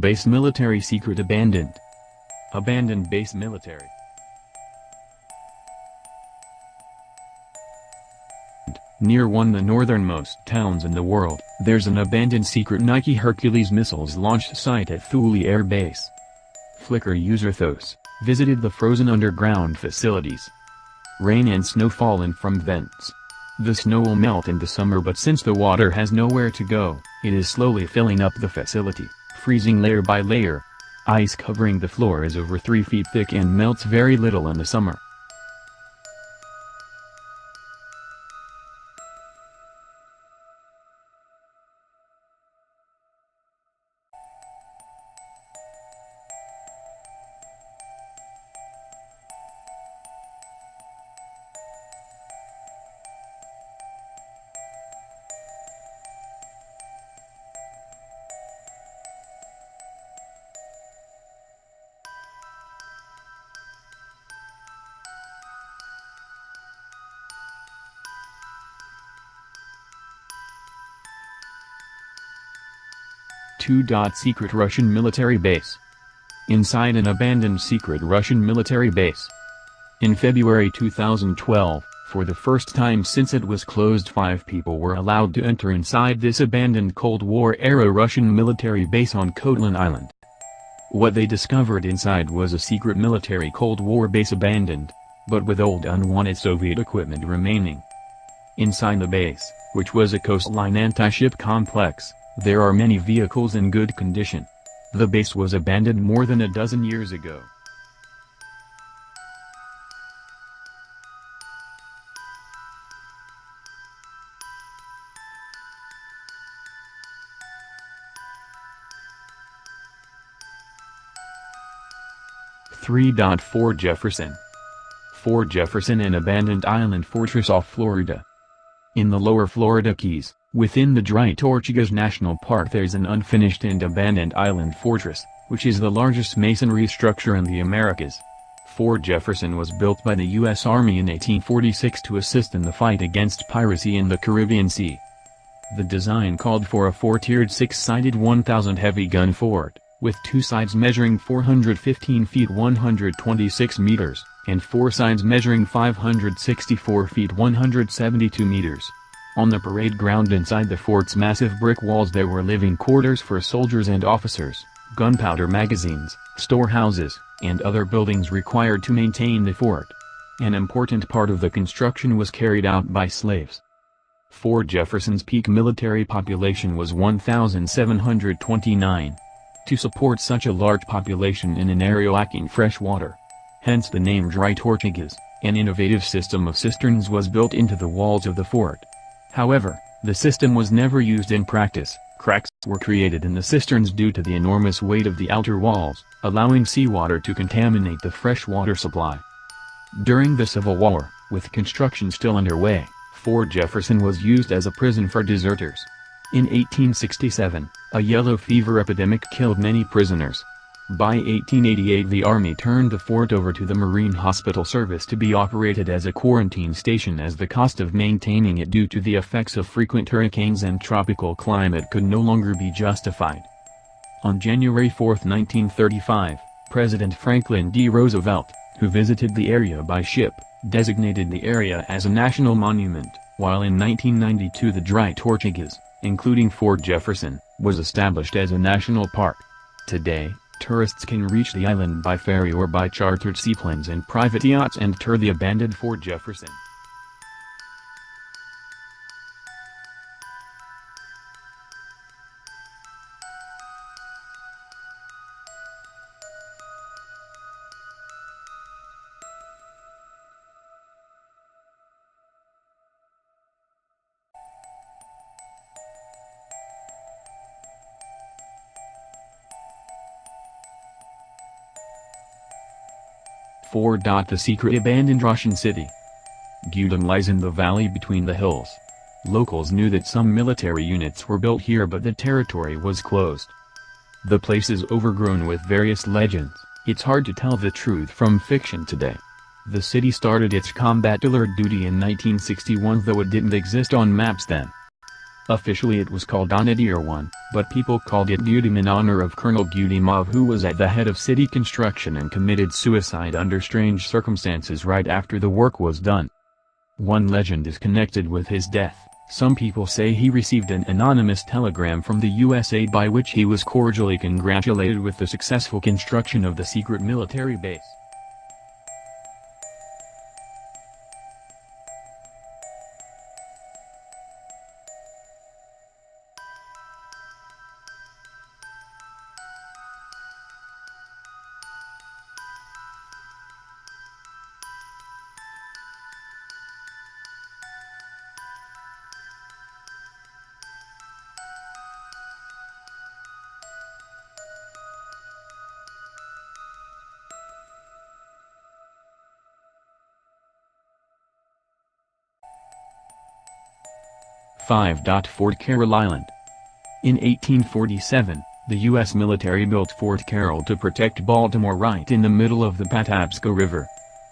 base military secret abandoned. Abandoned base military. Near one of the northernmost towns in the world, there's an abandoned secret Nike Hercules missiles launch site at Thule Air Base. Flickr user Thos visited the frozen underground facilities. Rain and snow fall in from vents. The snow will melt in the summer, but since the water has nowhere to go, it is slowly filling up the facility, freezing layer by layer. Ice covering the floor is over 3 feet thick and melts very little in the summer. Secret Russian military base. Inside an abandoned secret Russian military base. In February 2012, for the first time since it was closed, 5 people were allowed to enter inside this abandoned Cold War-era Russian military base on Kotlin Island. What they discovered inside was a secret military Cold War base abandoned, but with old unwanted Soviet equipment remaining. Inside the base, which was a coastline anti-ship complex, there are many vehicles in good condition. The base was abandoned more than a dozen years ago. Fort Jefferson. Fort Jefferson, an abandoned island fortress off Florida. In the lower Florida Keys, within the Dry Tortugas National Park, there's an unfinished and abandoned island fortress, which is the largest masonry structure in the Americas. Fort Jefferson was built by the U.S. Army in 1846 to assist in the fight against piracy in the Caribbean Sea. The design called for a 4-tiered 6-sided 1,000 heavy gun fort, with 2 sides measuring 415 feet 126 meters, and 4 sides measuring 564 feet 172 meters. On the parade ground inside the fort's massive brick walls there were living quarters for soldiers and officers, gunpowder magazines, storehouses, and other buildings required to maintain the fort. An important part of the construction was carried out by slaves. Fort Jefferson's peak military population was 1,729. To support such a large population in an area lacking fresh water, hence the name Dry Tortugas, an innovative system of cisterns was built into the walls of the fort. However, the system was never used in practice. Cracks were created in the cisterns due to the enormous weight of the outer walls, allowing seawater to contaminate the fresh water supply. During the Civil War, with construction still underway, Fort Jefferson was used as a prison for deserters. In 1867, a yellow fever epidemic killed many prisoners. By 1888 the Army turned the fort over to the Marine Hospital Service to be operated as a quarantine station, as the cost of maintaining it due to the effects of frequent hurricanes and tropical climate could no longer be justified. On January 4, 1935, President Franklin D. Roosevelt, who visited the area by ship, designated the area as a national monument, while in 1992 the Dry Tortugas, including Fort Jefferson, was established as a national park. Today, tourists can reach the island by ferry or by chartered seaplanes and private yachts and tour the abandoned Fort Jefferson. The secret abandoned Russian city. Gudin lies in the valley between the hills. Locals knew that some military units were built here, but the territory was closed. The place is overgrown with various legends. It's hard to tell the truth from fiction today. The city started its combat alert duty in 1961, though it didn't exist on maps then. Officially it was called Anadir 1, but people called it Gudim in honor of Colonel Gudimov, who was at the head of city construction and committed suicide under strange circumstances right after the work was done. One legend is connected with his death. Some people say he received an anonymous telegram from the USA by which he was cordially congratulated with the successful construction of the secret military base. Fort Carroll Island. In 1847, the U.S. military built Fort Carroll to protect Baltimore right in the middle of the Patapsco River.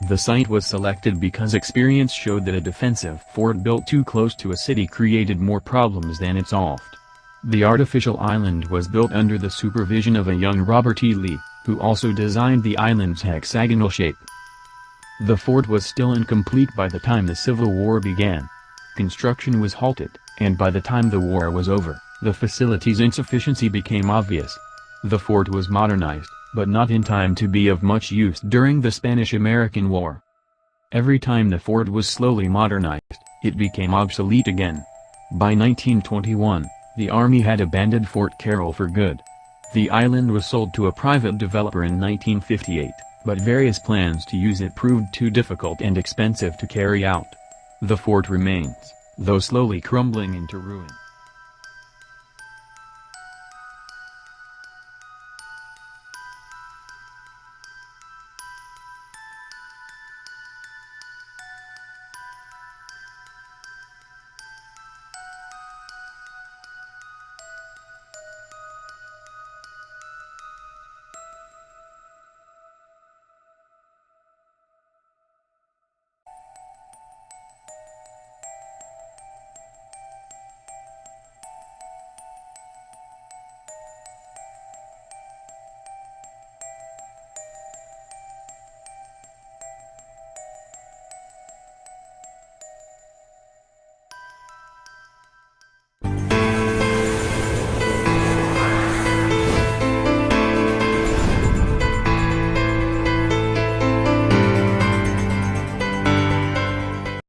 The site was selected because experience showed that a defensive fort built too close to a city created more problems than it solved. The artificial island was built under the supervision of a young Robert E. Lee, who also designed the island's hexagonal shape. The fort was still incomplete by the time the Civil War began. Construction was halted, and by the time the war was over, the facility's insufficiency became obvious. The fort was modernized, but not in time to be of much use during the Spanish-American War. Every time the fort was slowly modernized, it became obsolete again. By 1921, the Army had abandoned Fort Carroll for good. The island was sold to a private developer in 1958, but various plans to use it proved too difficult and expensive to carry out. The fort remains, though slowly crumbling into ruin.